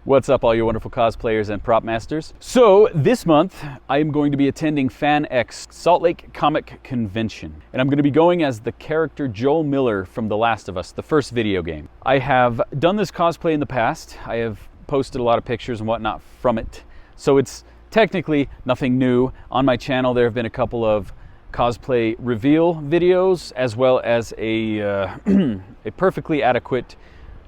What's up, all you wonderful cosplayers and prop masters? So this month I am going to be attending FanX Salt Lake Comic Convention, and I'm going to be going as the character Joel Miller from The Last of Us, the first video game. I have done this cosplay in the past. I have posted a lot of pictures and whatnot from it, so it's technically nothing new. On my channel there have been a couple of cosplay reveal videos, as well as a, a perfectly adequate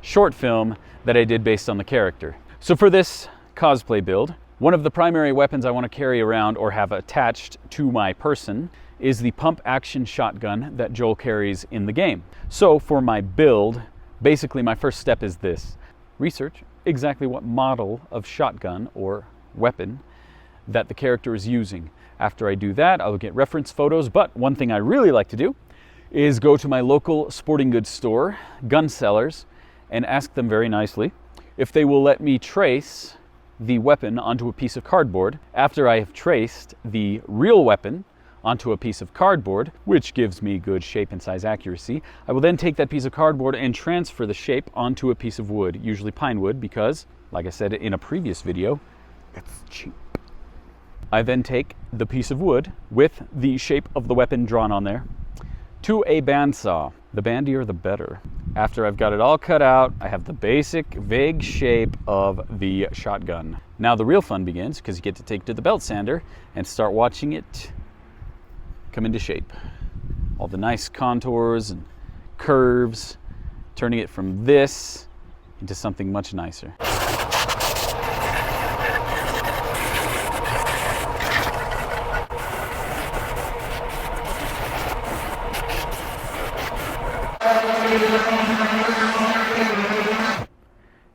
short film that I did based on the character. So for this cosplay build, one of the primary weapons I want to carry around or have attached to my person is the pump action shotgun that Joel carries in the game. So for my build, basically my first step is this: research exactly what model of shotgun or weapon that the character is using. After I do that, I'll get reference photos, but one thing I really like to do is go to my local sporting goods store, gun sellers, and ask them very nicely if they will let me trace the weapon onto a piece of cardboard. After I have traced the real weapon onto a piece of cardboard, which gives me good shape and size accuracy, I will then take that piece of cardboard and transfer the shape onto a piece of wood, usually pine wood, because, like I said in a previous video, it's cheap. I then take the piece of wood with the shape of the weapon drawn on there to a bandsaw. The bandier the better. After I've got it all cut out, I have the basic, vague shape of the shotgun. Now the real fun begins, because you get to take it to the belt sander and start watching it come into shape. All the nice contours and curves, turning it from this into something much nicer.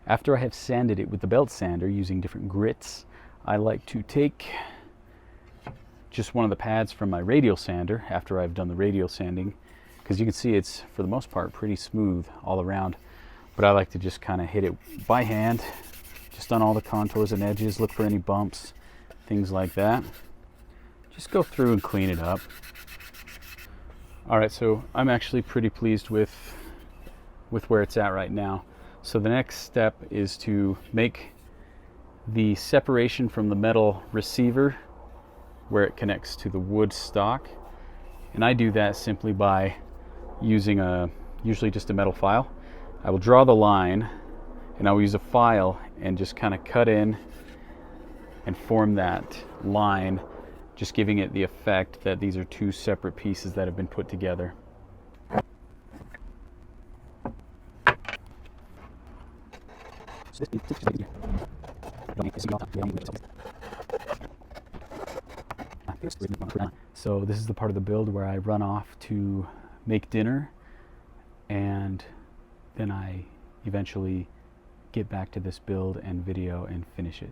After I have sanded it with the belt sander using different grits, I like to take just one of the pads from my radial sander after I've done the radial sanding, because you can see it's, for the most part, pretty smooth all around. But I like to just kind of hit it by hand, just on all the contours and edges, look for any bumps, things like that. Just go through and clean it up. Alright, so I'm actually pretty pleased with where it's at right now. So the next step is to make the separation from the metal receiver where it connects to the wood stock. And I do that simply by using usually just a metal file. I will draw the line, and I will use a file and just kind of cut in and form that line, just giving it the effect that these are two separate pieces that have been put together. So this is the part of the build where I run off to make dinner, and then I eventually get back to this build and video and finish it.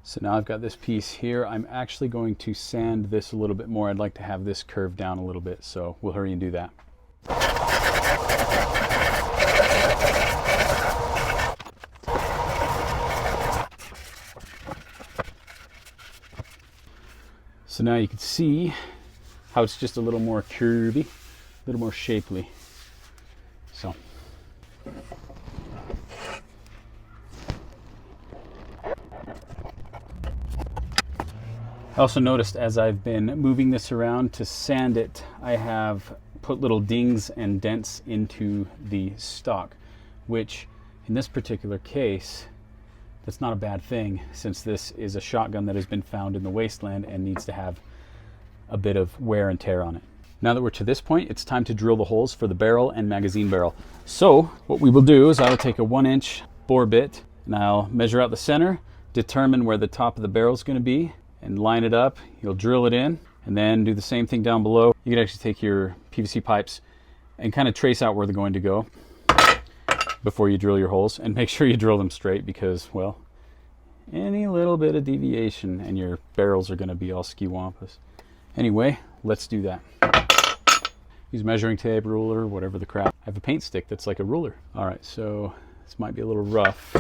So now I've got this piece here. I'm actually going to sand this a little bit more. I'd like to have this curved down a little bit, so we'll hurry and do that. So now you can see how it's just a little more curvy, a little more shapely. So. I also noticed as I've been moving this around to sand it, I have put little dings and dents into the stock, which in this particular case, that's not a bad thing, since this is a shotgun that has been found in the wasteland and needs to have a bit of wear and tear on it. Now that we're to this point, it's time to drill the holes for the barrel and magazine barrel. So what we will do is I will take a 1-inch bore bit, and I'll measure out the center, determine where the top of the barrel is going to be, and line it up. You'll drill it in, and then do the same thing down below. You can actually take your PVC pipes and kind of trace out where they're going to go before you drill your holes, and make sure you drill them straight, because, well, any little bit of deviation and your barrels are going to be all ski-wampus. Anyway, let's do that. Use measuring tape, ruler, whatever the crap. I have a paint stick that's like a ruler. Alright, so this might be a little rough,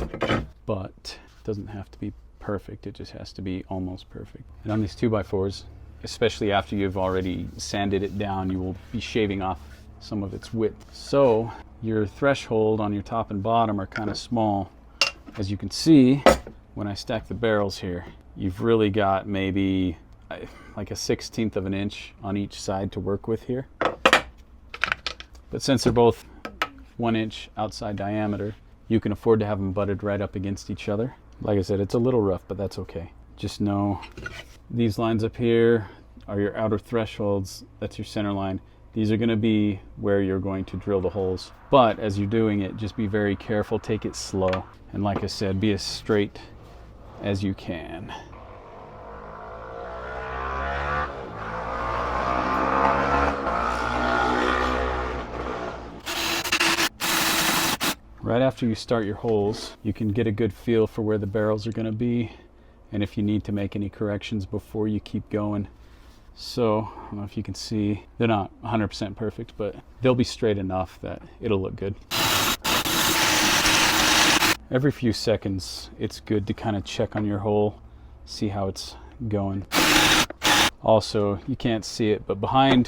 but it doesn't have to be perfect. It just has to be almost perfect. And on these 2x4s, especially after you've already sanded it down, you will be shaving off some of its width. So your threshold on your top and bottom are kind of small. as you can see, when I stack the barrels here, you've really got maybe like a 1/16 of an inch on each side to work with here. But since they're both 1 inch outside diameter, you can afford to have them butted right up against each other. Like I said, it's a little rough, but that's okay. Just know these lines up here are your outer thresholds. That's your center line. These are going to be where you're going to drill the holes. But as you're doing it, just be very careful, take it slow. And like I said, be as straight as you can. Right after you start your holes, you can get a good feel for where the barrels are going to be and if you need to make any corrections before you keep going. So, I don't know if you can see, they're not 100% perfect, but they'll be straight enough that it'll look good. Every few seconds, it's good to kind of check on your hole, see how it's going. Also, you can't see it, but behind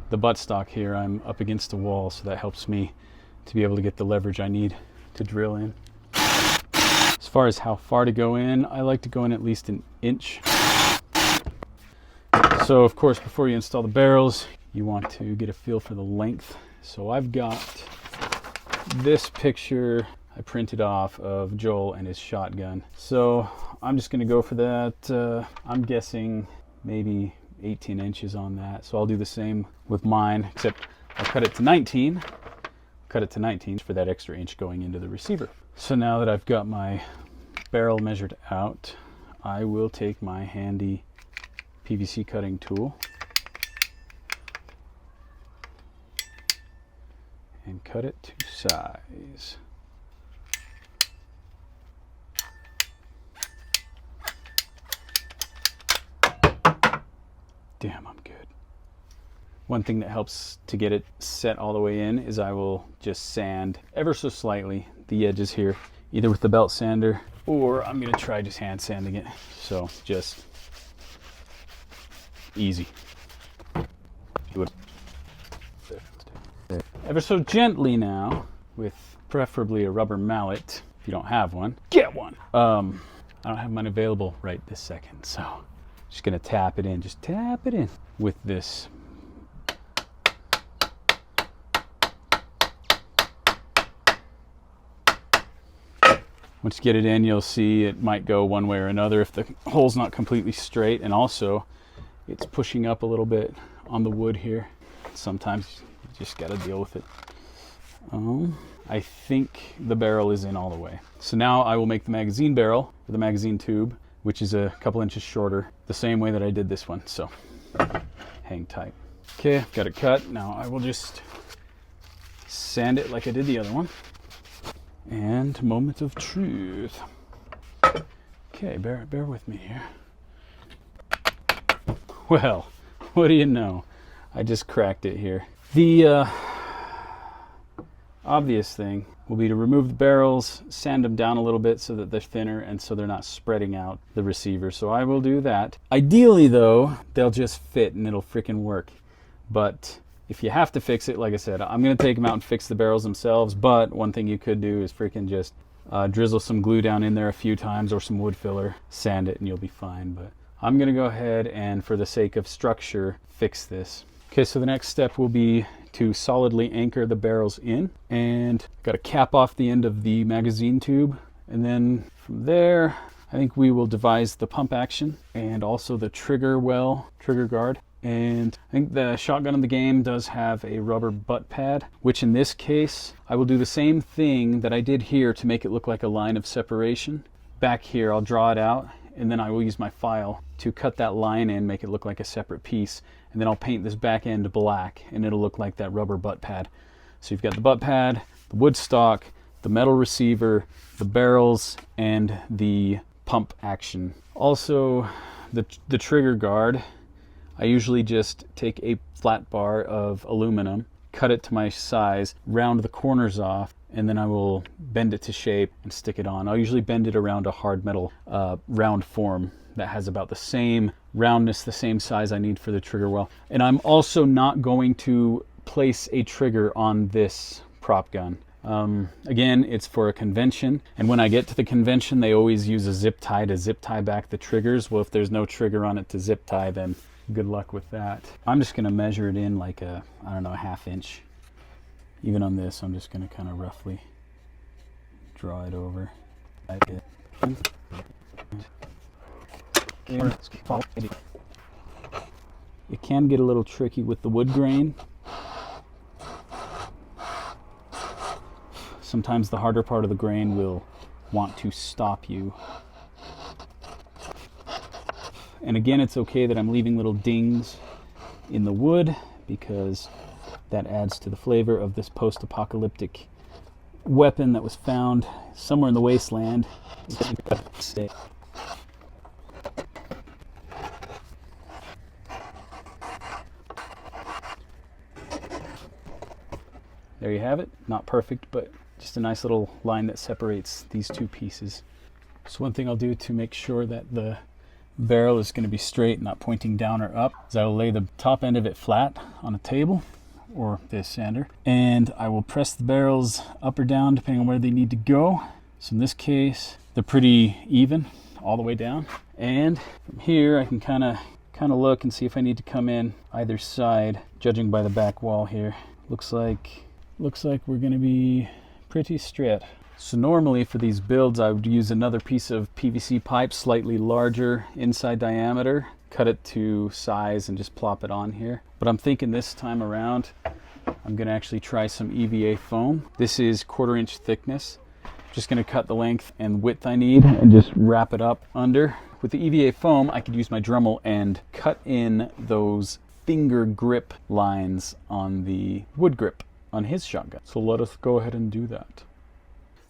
the buttstock here, I'm up against a wall, so that helps me to be able to get the leverage I need to drill in. As far as how far to go in, I like to go in at least an inch. So of course, before you install the barrels, you want to get a feel for the length. So I've got this picture I printed off of Joel and his shotgun. So I'm just gonna go for that. I'm guessing maybe 18 inches on that. So I'll do the same with mine, except I'll cut it to 19. Cut it to 19 for that extra inch going into the receiver. So now that I've got my barrel measured out, I will take my handy PVC cutting tool and cut it to size. Damn, I'm good. One thing that helps to get it set all the way in is I will just sand ever so slightly the edges here, either with the belt sander or I'm gonna try just hand sanding it. So just easy. Do it ever so gently now, with preferably a rubber mallet. If you don't have one, get one. I don't have mine available right this second, so just gonna tap it in, just tap it in with this. Once you get it in, you'll see it might go one way or another if the hole's not completely straight, and also it's pushing up a little bit on the wood here. Sometimes you just gotta deal with it. I think the barrel is in all the way. So now I will make the magazine barrel, or the magazine tube, which is a couple inches shorter, the same way that I did this one, so hang tight. Okay, I've got it cut. Now I will just sand it like I did the other one. And moment of truth. Okay, bear with me here. Well, what do you know? I just cracked it here. The obvious thing will be to remove the barrels, sand them down a little bit so that they're thinner and so they're not spreading out the receiver. So I will do that. Ideally though, they'll just fit and it'll freaking work. But if you have to fix it, like I said, I'm gonna take them out and fix the barrels themselves. But one thing you could do is freaking just drizzle some glue down in there a few times or some wood filler, sand it, and you'll be fine. But I'm gonna go ahead and, for the sake of structure, fix this. Okay, so the next step will be to solidly anchor the barrels in, and got to cap off the end of the magazine tube, and then from there I think we will devise the pump action and also the trigger guard. And I think the shotgun in the game does have a rubber butt pad, which in this case I will do the same thing that I did here to make it look like a line of separation. Back here I'll draw it out, and then I will use my file to cut that line in, make it look like a separate piece, and then I'll paint this back end black and it'll look like that rubber butt pad. So you've got the butt pad, the wood stock, the metal receiver, the barrels, and the pump action. Also, the trigger guard, I usually just take a flat bar of aluminum, cut it to my size, round the corners off, and then I will bend it to shape and stick it on. I'll usually bend it around a hard metal round form that has about the same roundness, the same size I need for the trigger well. And I'm also not going to place a trigger on this prop gun. Again, it's for a convention, and when I get to the convention, they always use a zip tie to zip tie back the triggers. Well, if there's no trigger on it to zip tie, then good luck with that. I'm just going to measure it in like a, I don't know, a 1/2 inch. Even on this, I'm just going to kind of roughly draw it over. It can get a little tricky with the wood grain. Sometimes the harder part of the grain will want to stop you. And again, it's okay that I'm leaving little dings in the wood because that adds to the flavor of this post-apocalyptic weapon that was found somewhere in the wasteland. There you have it. Not perfect, but just a nice little line that separates these two pieces. So one thing I'll do to make sure that the barrel is going to be straight, not pointing down or up, is I will lay the top end of it flat on a table or this sander, and I will press the barrels up or down depending on where they need to go. So in this case, they're pretty even all the way down. And from here, I can kind of look and see if I need to come in either side, judging by the back wall here. Looks like we're going to be pretty straight. So normally for these builds, I would use another piece of PVC pipe, slightly larger inside diameter, cut it to size and just plop it on here. But I'm thinking this time around, I'm going to actually try some EVA foam. This is 1/4 inch thickness. Just going to cut the length and width I need and just wrap it up under. With the EVA foam, I could use my Dremel and cut in those finger grip lines on the wood grip on his shotgun. So let us go ahead and do that.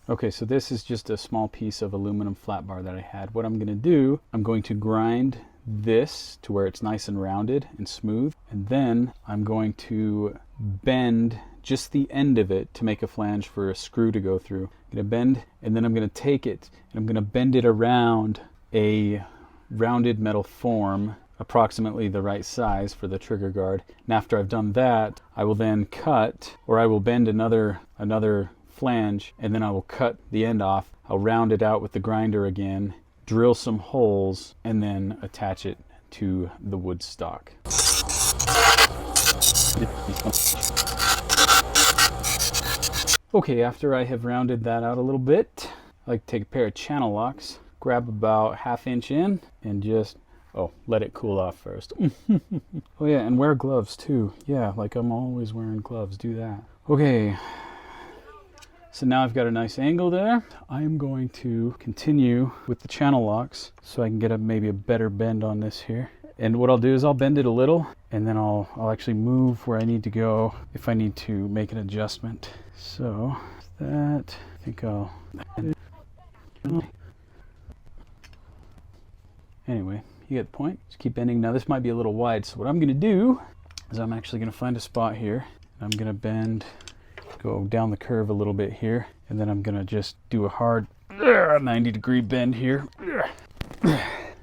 Okay, so this is just a small piece of aluminum flat bar that I had. What I'm going to do, I'm going to grind this to where it's nice and rounded and smooth, and then I'm going to bend just the end of it to make a flange for a screw to go through. I'm going to bend, and then I'm going to take it and I'm going to bend it around a rounded metal form, approximately the right size for the trigger guard. And after I've done that, I will then cut, or I will bend another flange, and then I will cut the end off. I'll round it out with the grinder again, drill some holes, and then attach it to the wood stock. Okay, after I have rounded that out a little bit, I like to take a pair of channel locks, grab about 1/2 inch in, and just let it cool off first. Oh yeah, and wear gloves too. Yeah, like I'm always wearing gloves. Do that. Okay. So now I've got a nice angle there. I'm going to continue with the channel locks so I can get maybe a better bend on this here. And what I'll do is I'll bend it a little, and then I'll actually move where I need to go if I need to make an adjustment. So that, I think I'll... Anyway, you get the point. Just keep bending. Now this might be a little wide, so what I'm going to do is I'm actually going to find a spot here. I'm going to bend, go down the curve a little bit here, and then I'm going to just do a hard 90-degree bend here.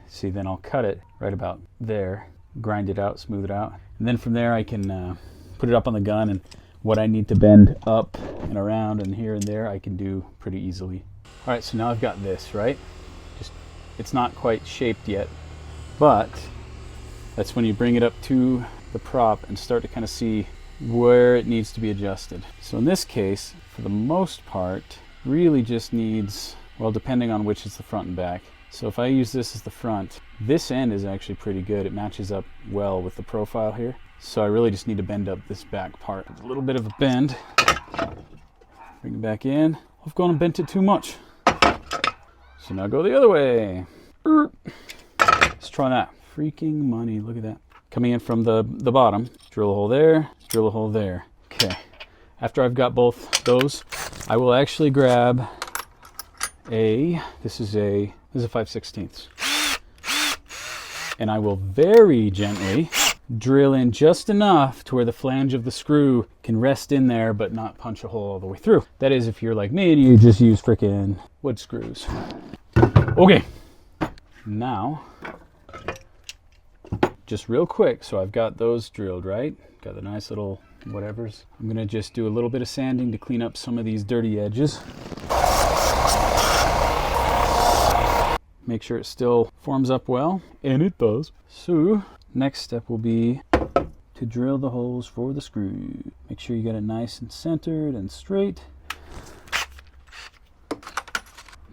See, then I'll cut it right about there, grind it out, smooth it out, and then from there I can put it up on the gun, and what I need to bend up and around and here and there I can do pretty easily. All right, so now I've got this, right? It's not quite shaped yet, but that's when you bring it up to the prop and start to kind of see where it needs to be adjusted. So in this case, for the most part, really just needs, well, depending on which is the front and back. So if I use this as the front, this end is actually pretty good. It matches up well with the profile here. So I really just need to bend up this back part. A little bit of a bend. Bring it back in. I've gone and bent it too much. So now go the other way. Let's try that. Freaking money, look at that. Coming in from the bottom, drill a hole there, drill a hole there. Okay, after I've got both those, I will actually grab this is a 5/16. And I will very gently drill in just enough to where the flange of the screw can rest in there but not punch a hole all the way through. That is if you're like me and you just use frickin' wood screws. Okay, now just real quick, so I've got those drilled, right? Got the nice little whatever's. I'm gonna just do a little bit of sanding to clean up some of these dirty edges. Make sure it still forms up well, and it does. So next step will be to drill the holes for the screw. Make sure you get it nice and centered and straight.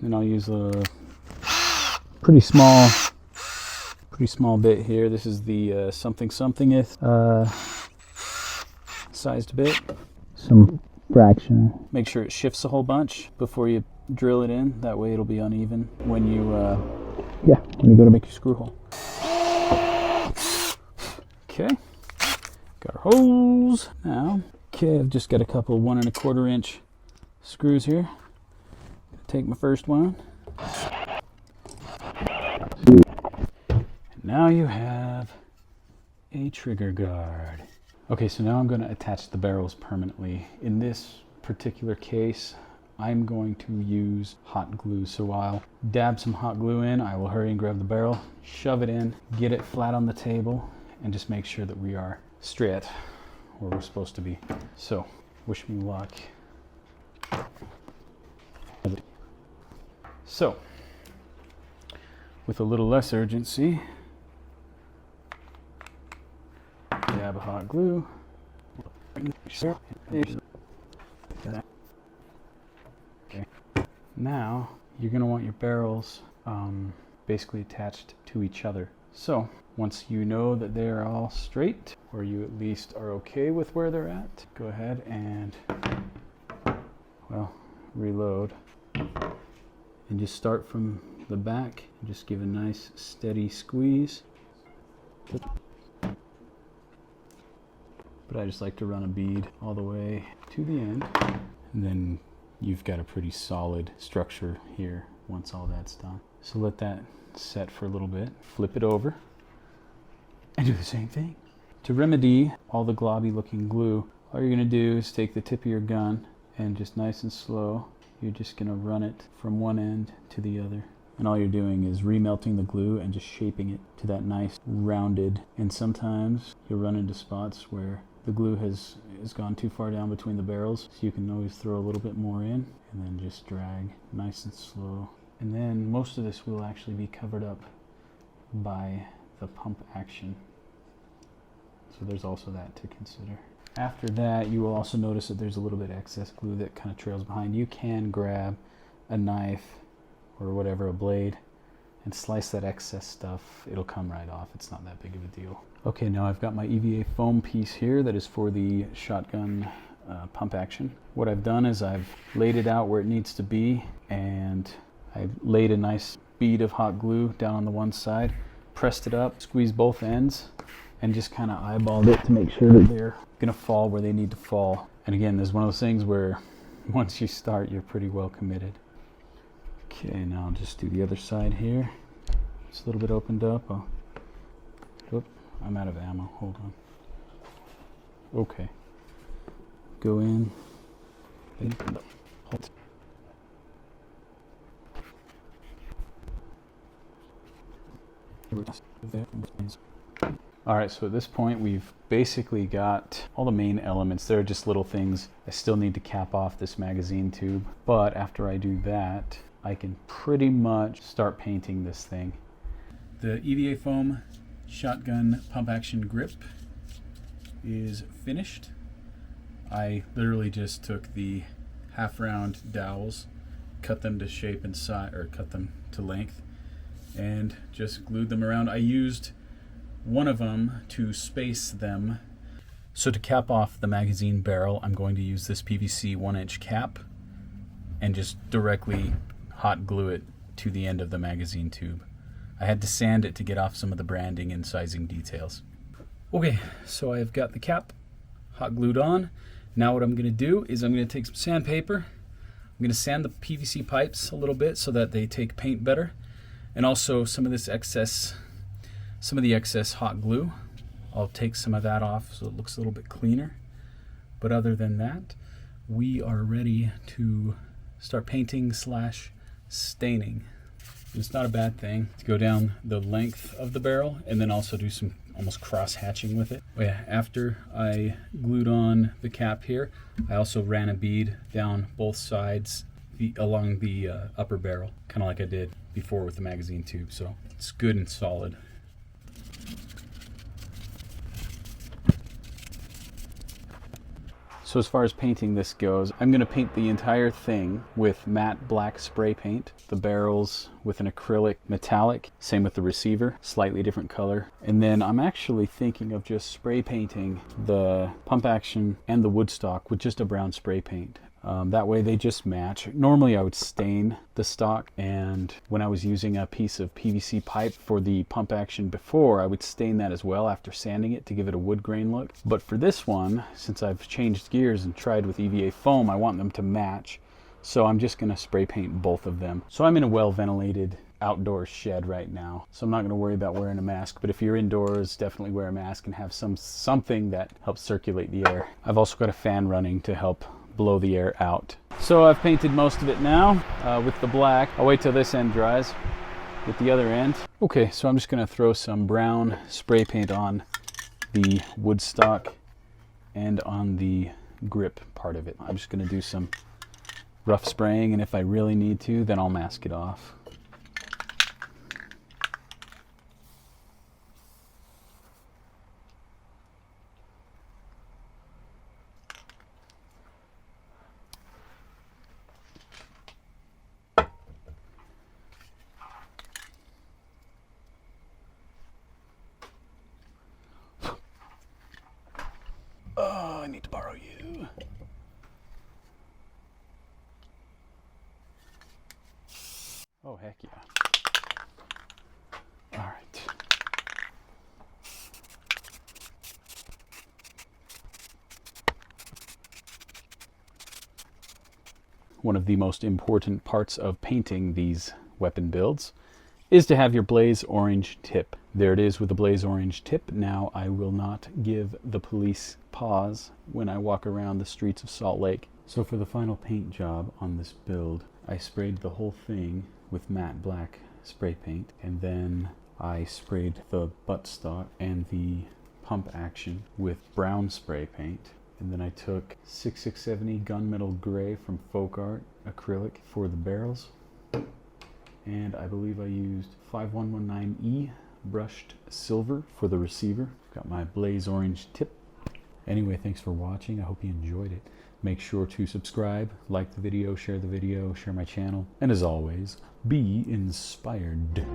Then I'll use a pretty small bit here. This is the something-somethingth sized bit. Some fraction. Make sure it shifts a whole bunch before you drill it in. That way it'll be uneven when you go to make your screw hole. Okay, got our holes now. Okay, I've just got a couple 1 1/4 inch screws here. Take my first one. And now you have a trigger guard. Okay, so now I'm going to attach the barrels permanently. In this particular case, I'm going to use hot glue. So I'll dab some hot glue in. I will hurry and grab the barrel, shove it in, get it flat on the table, and just make sure that we are straight where we're supposed to be. So, wish me luck. So, with a little less urgency, dab of hot glue. Okay. Now, you're going to want your barrels basically attached to each other. So, once you know that they're all straight, or you at least are okay with where they're at, go ahead and, well, reload. And just start from the back and just give a nice steady squeeze. But I just like to run a bead all the way to the end. And then you've got a pretty solid structure here once all that's done. So let that set for a little bit. Flip it over and do the same thing. To remedy all the globby looking glue, all you're gonna do is take the tip of your gun and just nice and slow, you're just going to run it from one end to the other. And all you're doing is remelting the glue and just shaping it to that nice rounded. And sometimes you'll run into spots where the glue has gone too far down between the barrels, so you can always throw a little bit more in and then just drag nice and slow. And then most of this will actually be covered up by the pump action. So there's also that to consider. After that, you will also notice that there's a little bit of excess glue that kind of trails behind. You can grab a knife or whatever, a blade, and slice that excess stuff. It'll come right off. It's not that big of a deal. Okay, now I've got my EVA foam piece here that is for the shotgun pump action. What I've done is I've laid it out where it needs to be, and I've laid a nice bead of hot glue down on the one side, pressed it up, squeezed both ends, and just kind of eyeballed it to make sure that they're gonna fall where they need to fall. And again, there's one of those things where once you start, you're pretty well committed. Okay, now I'll just do the other side here. It's a little bit opened up. Oh, I'm out of ammo, hold on. Okay, go in. Alright, so at this point we've basically got all the main elements. There are just little things. I still need to cap off this magazine tube, but after I do that, I can pretty much start painting this thing. The EVA foam shotgun pump action grip is finished. I literally just took the half round dowels, cut them to shape and size, or cut them to length, and just glued them around. I used one of them to space them. So to cap off the magazine barrel, I'm going to use this PVC 1-inch cap and just directly hot glue it to the end of the magazine tube. I had to sand it to get off some of the branding and sizing details. Okay, so I've got the cap hot glued on. Now what I'm going to do is I'm going to take some sandpaper. I'm going to sand the PVC pipes a little bit so that they take paint better, and also some of the excess hot glue. I'll take some of that off so it looks a little bit cleaner. But other than that, we are ready to start painting / staining. It's not a bad thing to go down the length of the barrel and then also do some almost cross hatching with it. Oh yeah, after I glued on the cap here, I also ran a bead down both sides along the upper barrel, kind of like I did before with the magazine tube, so it's good and solid. So as far as painting this goes, I'm going to paint the entire thing with matte black spray paint. The barrels with an acrylic metallic, same with the receiver, slightly different color. And then I'm actually thinking of just spray painting the pump action and the wood stock with just a brown spray paint. That way they just match. Normally I would stain the stock, and when I was using a piece of PVC pipe for the pump action before, I would stain that as well after sanding it to give it a wood grain look. But for this one, since I've changed gears and tried with EVA foam, I want them to match. So I'm just going to spray paint both of them. So I'm in a well ventilated outdoor shed right now, so I'm not going to worry about wearing a mask. But if you're indoors, definitely wear a mask and have something that helps circulate the air. I've also got a fan running to help blow the air out. So I've painted most of it now with the black. I'll wait till this end dries with the other end. Okay, so I'm just going to throw some brown spray paint on the wood stock and on the grip part of it. I'm just going to do some rough spraying, and if I really need to, then I'll mask it off. Oh, I need to borrow you. Oh, heck yeah. All right. One of the most important parts of painting these weapon builds is to have your blaze orange tip. There it is with the blaze orange tip. Now I will not give the police pause when I walk around the streets of Salt Lake. So for the final paint job on this build, I sprayed the whole thing with matte black spray paint, and then I sprayed the buttstock and the pump action with brown spray paint. And then I took 6670 gunmetal gray from Folk Art acrylic for the barrels. And I believe I used 5119E brushed silver for the receiver. Got my blaze orange tip. Anyway, thanks for watching. I hope you enjoyed it. Make sure to subscribe, like the video, share my channel, and as always, be inspired.